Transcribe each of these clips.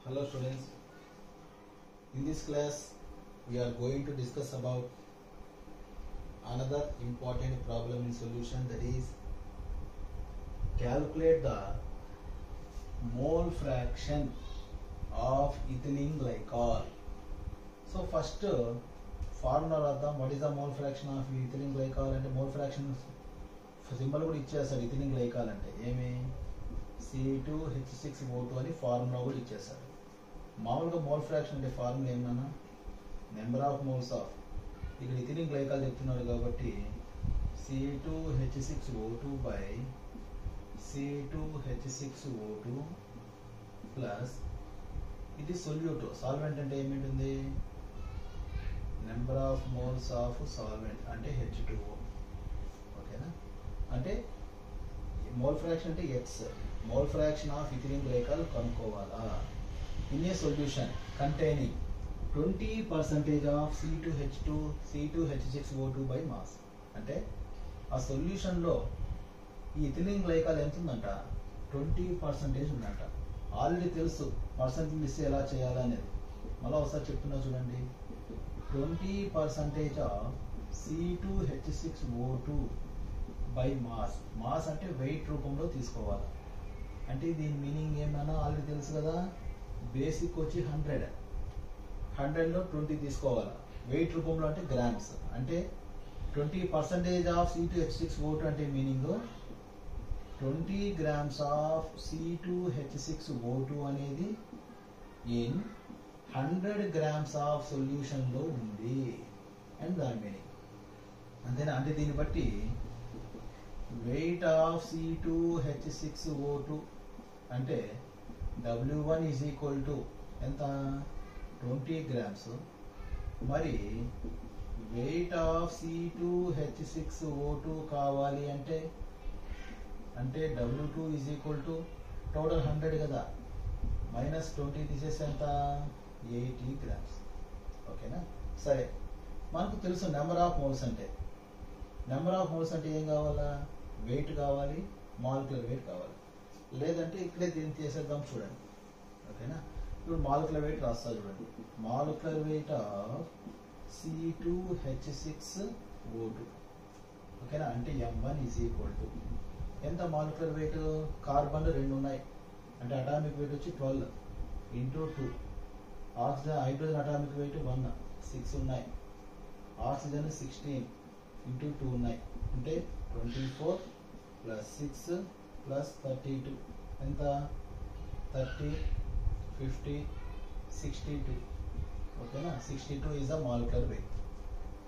Hello students, in this class we are going to discuss about another important problem in solution, that is calculate the mole fraction of ethylene glycol. So first formula రాద్దాం. What is the mole fraction of ethylene glycol అంటే mole fraction symbol కూడా ఇచ్చేస్తాడు. ethylene glycol అంటే ఏమి C2H6O2 అని formula కూడా ఇచ్చేస్తాడు. మామూలుగా మోల్ ఫ్రాక్షన్ అంటే ఫార్ములా ఏమన్నా నెంబర్ ఆఫ్ మోల్స్ ఆఫ్, ఇక్కడ ఇథిలిన్ గ్లైకాల్ చెప్తున్నాడు కాబట్టి C2H6O2 బై C2H6O2 ప్లస్ ఇది సొల్యూట్. సాల్వెంట్ అంటే ఏమిటి, number of moles of solvent అంటే H2O. ఓకేనా, అంటే మోల్ ఫ్రాక్షన్ అంటే X, mole fraction of ethylene glycol కనుక్కోవాలా. In a solution containing 20% of C2H2 C2H6O2 by mass, అంటే ఆ సొల్యూషన్లో ఈ ఇథిలిన్ గ్లైకాల్ ఎంత ఉందంట, 20% ఉందంట. ఆల్రెడీ తెలుసు పర్సెంటేజ్ ఇస్తే ఎలా చేయాలనేది. మళ్ళీ ఒకసారి చెప్తున్నా చూడండి. 20% of C2H6O2 by mass. Mass అంటే వెయిట్ రూపంలో తీసుకోవాలి. అంటే దీని మీనింగ్ ఏమన్నా ఆల్రెడీ తెలుసు కదా. బేసిక్ వచ్చి 100లో 20 తీసుకోవాలి. వెయిట్ రూపంలో అంటే గ్రామ్స్. అంటే 20% ఆఫ్ C2H6O2 అంటే మీనింగ్ 20 grams ఆఫ్ C2H6O2 అనేది ఇన్ 100 grams ఆఫ్ సొల్యూషన్లో ఉంది అండ్ దాని మీనింగ్ అంతేనా. అంటే దీన్ని బట్టి వెయిట్ ఆఫ్ C2H6O2 అంటే W1 ఈజ్ ఈక్వల్ టు ఎంత, 20 grams. మరి వెయిట్ ఆఫ్ C2H6O2 కావాలి అంటే W2 is equal to total 100 కదా, మైనస్ 20 తీసేస్తే ఎంత, 80 grams. ఓకేనా. సరే, మనకు తెలుసు నెంబర్ ఆఫ్ మోల్స్ అంటే. నెంబర్ ఆఫ్ మోల్స్ అంటే ఏం కావాలా, వెయిట్ కావాలి, మాలిక్యులర్ వెయిట్ కావాలి. లేదంటే ఇక్కడే దీన్ని చేసేద్దాం చూడండి. ఓకేనా. ఇప్పుడు మాలిక్యులర్ వెయిట్ రాస్తా చూడండి. Molecular weight of C2H6O2. ఓకేనా, అంటే M1 ఈజ్ ఈక్వల్ టు ఎంత, మాలిక్యులర్ వెయిట్ కార్బన్ 2 ఉన్నాయి అంటే అటామిక్ వెయిట్ వచ్చి 12 into 2. Oxygen hydrogen atomic weight 1 6 ఉన్నాయి. ఆక్సిజన్ 16 ఇంటూ 2 ఉన్నాయి అంటే 24 ప్లస్ 6 ప్లస్ 32 ఎంత, 30 50 62. ఓకేనా, 62 ఈజ్ ద మాలిక్యులర్ వెయిట్.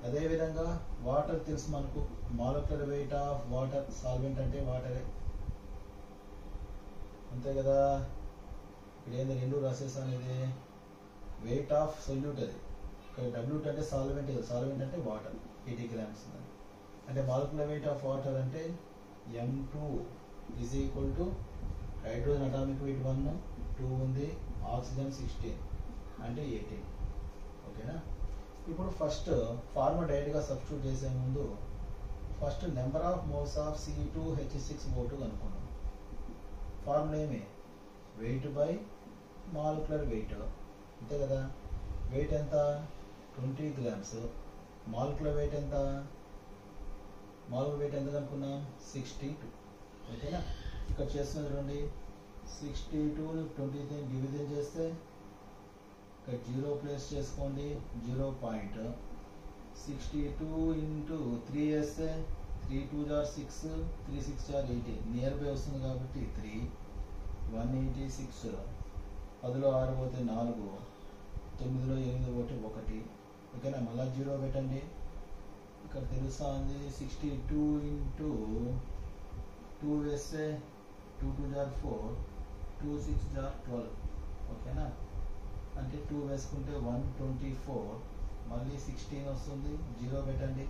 అదేవిధంగా వాటర్ తెలుసు మనకు. Molecular weight of water, solvent అంటే వాటరే అంతే కదా. ఇప్పుడు ఏంది, రెండు రాసేసాను. ఇది వెయిట్ ఆఫ్ సొల్యూట్, అది ఇక్కడ W2 అంటే సాల్వెంట్, సాల్వెంట్ అంటే వాటర్ 80 grams. అంటే మాలిక్యులర్ వెయిట్ ఆఫ్ వాటర్ అంటే M2 is equal to hydrogen atomic weight 1 2 ఉంది, ఆక్సిజన్ 16 అంటే 18. ఓకేనా. ఇప్పుడు ఫస్ట్ ఫార్ములా డైరెక్ట్గా సబ్స్టిట్యూట్ చేసే ముందు first number of moles of C2H6O2 కనుక్కున్నాం. ఫార్ములా ఏమి, వెయిట్ బై మాలిక్యులర్ వెయిట్ అంతే కదా. వెయిట్ ఎంత, 20 grams. మాలిక్యులర్ వెయిట్ ఎంత, మాలిక్యులర్ వెయిట్ ఎంత కనుక్కున్నాం, 62. ఓకేనా. ఇక్కడ చేస్తున్నది చూడండి, 62 20 డివిజన్ చేస్తే ఇక్కడ 0 ప్లేస్ చేసుకోండి, 0.62 ఇంటూ 3 వేస్తే 3 2 jar 6 3 6 jar 18. నియర్ బై వస్తుంది కాబట్టి 3 186. 10లో 6 పోతే 4, 9లో 8 పోతే 1. ఓకేనా. మళ్ళీ 0 పెట్టండి. ఇక్కడ తెలుస్తా ఉంది 62 ఇంటూ 2 వేస్తే 2 2 jar 4 2 6 jar 12. ఓకేనా. అంటే 2 వేసుకుంటే 124. మళ్ళీ 16 వస్తుంది, 0 పెట్టండి.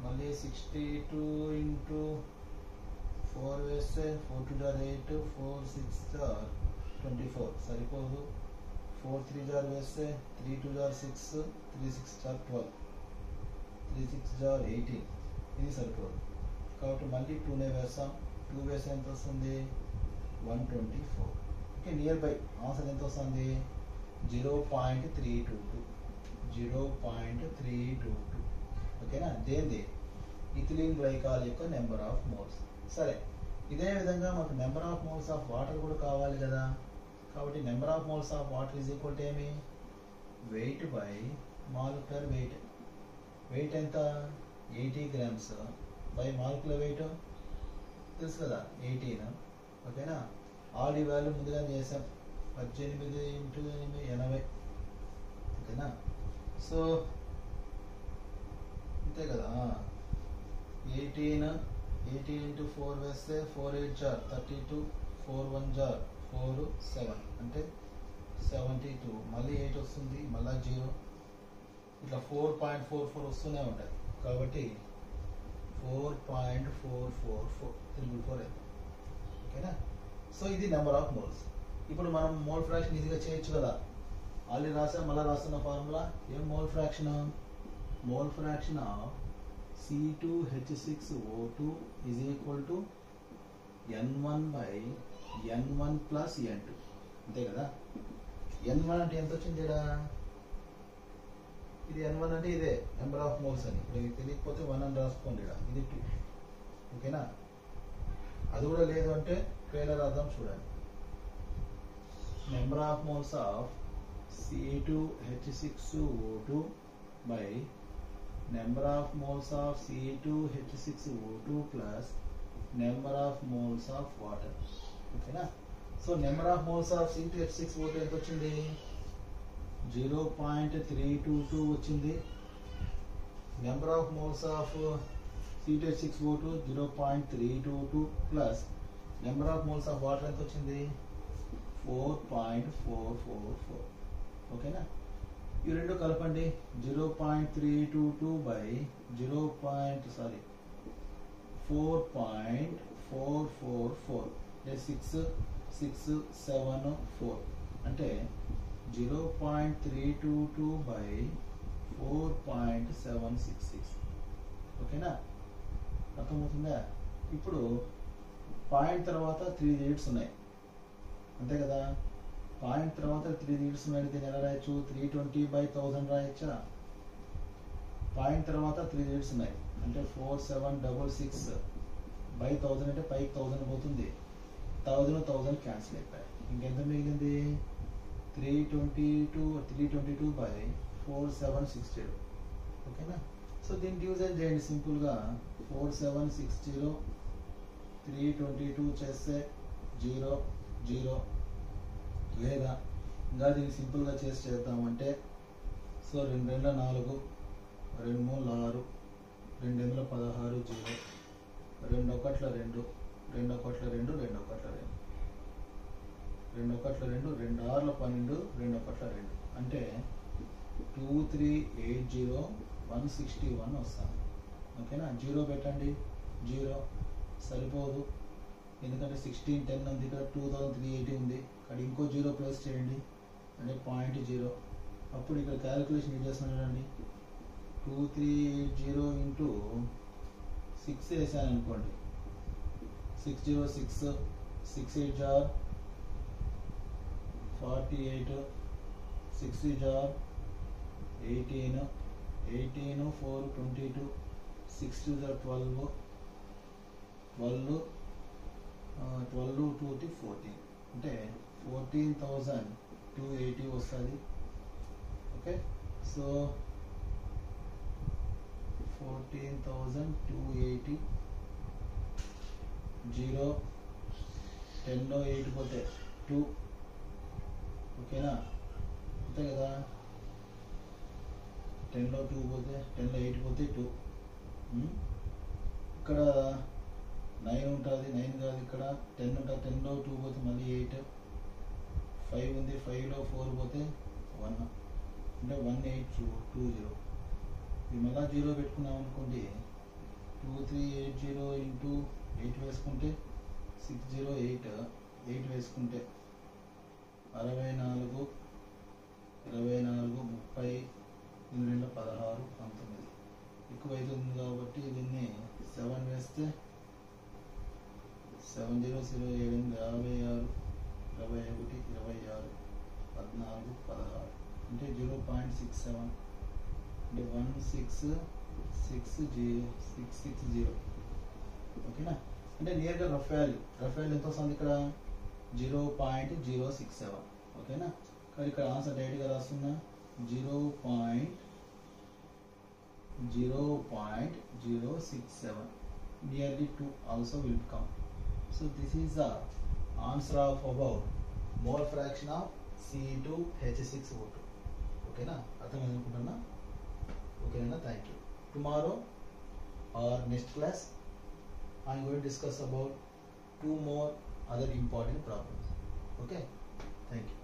మళ్ళీ 62 ఇంటూ 4 వేస్తే 4 2 jar 8 4 6 jar 24 సరిపోదు. 4 3 jar వేస్తే 3 2 jar 6 3 6 jar 12 3 6 jar 18. ఇది సరిపోదు కాబట్టి మళ్ళీ 2నే వేస్తాం. 2 వేస్తే ఎంత వస్తుంది, 124. ఓకే, నియర్ బై ఆన్సర్ ఎంత వస్తుంది? 0.322. 0.322. ఓకేనా? దేంది? ఇథిలీన్ గ్లైకాల్ యొక్క నెంబర్ ఆఫ్ మోల్స్. సరే, ఇదే విధంగా మనకు number of moles of water కూడా కావాలి కదా. కాబట్టి number of moles of water is equal to ఏమి? Weight by molecular weight. Weight ఎంత? 80 grams బై మాలిక్యులర్ వెయిట్ తెలుసు కదా, 18. ఓకేనా? ఆడి వాల్యూ ముందుగా చేసాం, 18 × 8 80. ఓకేనా? సో అంతే కదా. 18 × 4 వేస్తే 4 8 జార్ 32, 4 1 జార్ 4 7 అంటే 72. మళ్ళీ 8 వస్తుంది, మళ్ళీ 0. ఇట్లా 4.44 వస్తూనే ఉంటాయి. కాబట్టి 4.444 ఓకేనా? సో ఇది నెంబర్ ఆఫ్ మోల్స్. ఇప్పుడు మనం మోల్ ఫ్రాక్షన్ ఈజీగా చేయొచ్చు కదా. ఆల్రెడీ రాసాం, మళ్ళీ రాస్తున్న ఫార్ములా ఏం? Mole fraction of C2H6O2 is equal to N1 by N1 plus N2. అంతే కదా. N1 అంటే ఎంత వచ్చింది ఇక్కడ? ఇది N1 అంటే ఇదే నెంబర్ ఆఫ్ మోల్స్ అని. ఇప్పుడు ఇది తెలియకపోతే 1 అని రాసుకోండి. ఇది 2. ఓకేనా? అది కూడా లేదు అంటే ట్రైలర్ అర్థం చూడండి. Number of moles of C2H6O2 by number of moles of C2H6O2 plus number of moles of water. ఓకేనా? So number of moles of C2H6O2 ఎంత వచ్చింది? 0.322 వచ్చింది. Number of moles of C2H6O2 0.322 plus number of moles of water ఎంత వచ్చింది? 4.444. ఓకేనా? ఈ రెండు కలపండి. 0.322 బై 4.444 అంటే 6 6 7 4 అంటే 0.322 బై 4.766. ఓకేనా? అర్థమవుతుందా? ఇప్పుడు పాయింట్ తర్వాత 3 digits ఉన్నాయి, అంతే కదా. పాయింట్ తర్వాత 3 digits ఉన్నాయి. దీన్ని ఎలా రాయొచ్చు? 320 బై 1000 రాయొచ్చా? పాయింట్ తర్వాత 3 digits ఉన్నాయి అంటే 4766 బై 1000 అంటే పైకి 1000 పోతుంది. 1000 క్యాన్సిల్ అయిపోయాయి. ఇంకెంత మిగిలింది? 322 బై 4760. ఓకేనా? సో దీన్ని డివిజన్ చేయండి సింపుల్గా. 4760 322 చేస్తే 0 0. లేదా ఇంకా దీన్ని సింపుల్గా చేద్దామంటే సో 2 2 4 2 3 6 2 2 16 0 2 1 2 2 1 2 2 1 2 2 1 2 2 2 6 12 2 1 2 అంటే 2380 161 వస్తాను. ఓకేనా? 0 పెట్టండి. 0 సరిపోదు, ఎందుకంటే 1610 ఉంది, ఇక్కడ 2380 ఉంది. ఇక్కడ ఇంకో 0 ప్లేస్ చేయండి అంటే 0.0. అప్పుడు ఇక్కడ క్యాలిక్యులేషన్ ఏం చేస్తున్నానండి? 2380 ఇంటూ 6 వేసాను అనుకోండి. 606 6 8 జార్ 48 60 జార్ 18 18 4 22 6 2 జార్ 12 12 12 2 14 అంటే 14,280 వస్తుంది. ఓకే, సో 14,280 0 10లో 8 పోతే 2. ఓకేనా? అంతే కదా. 10లో 2 పోతే 10లో 8 పోతే 2. ఇక్కడ 9 ఉంటుంది, 9 కాదు, ఇక్కడ 10 ఉంటుంది. 10లో 2 పోతే మళ్ళీ 8. 5 ఉంది, 5లో 4 పోతే 1 అంటే 18220. ఇది మళ్ళీ 0 పెట్టుకున్నాం అనుకోండి. 2380 ఇంటూ 8 వేసుకుంటే 608 8 వేసుకుంటే 64 24 30 2 16 19. ఎక్కువ అవుతుంది కాబట్టి దీన్ని 7 వేస్తే 7007 56 21, 26, 14, 16 అంటే 0.67 అంటే 16660 ఓకేనా. అంటే నియర్గా రఫ్ వాల్యూ ఎంత వస్తుంది ఇక్కడ 0.067 ఓకేనా. కానీ ఇక్కడ ఆన్సర్ డైరెక్ట్గా రాస్తున్నా 0.067 nearly 2 also will come. So this is the answer of about mole fraction of C2H6O2 ఓకేనా. అర్థమైంది అనుకుంటున్నా. ఓకేనా. Thank you. Tomorrow or next class I am going to discuss about 2 more other important problems. Okay, thank you.